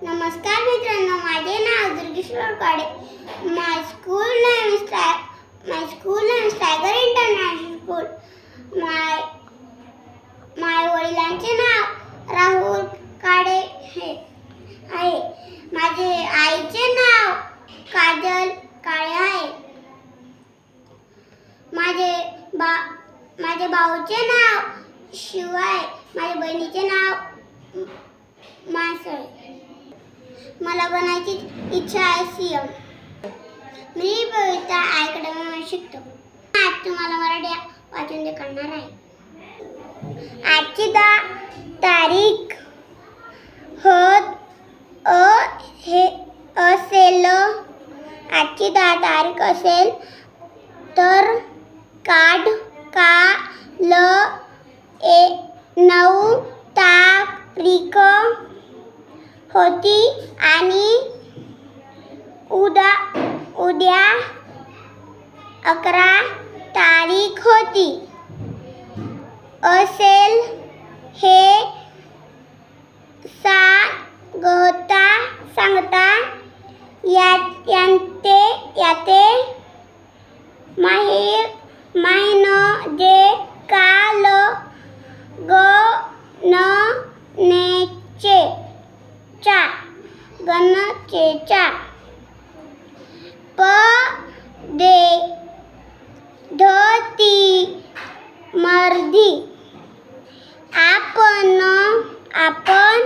नमस्कार मित्रांनो, माझे नाव Durgeshwar Kale. My school name is Tiger International School. My वडिलांचे नाव राहुल काळे आहे. माझे आईचे नाव काजल काळे आहे. माझे भाऊचे नाव शिव आहे. माझ्या बहिणीचे नाव मानस. मला बनायची इच्छा आहे सीएम. मी बविता अकॅडमीमध्ये शिकतो. आज तुम्हाला मराठी वाचून दाखवणार आहे. आजची तारीख आजची 10 तारीख असेल तर 9 तारीख होती आणि उद्या 11 तारीख होती असेल हे सांगता याते महिन जे काल गणनेच्या पद्धतीमध्ये आपण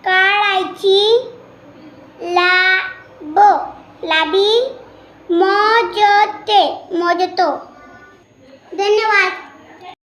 काढायची लाभी मोजतो. धन्यवाद.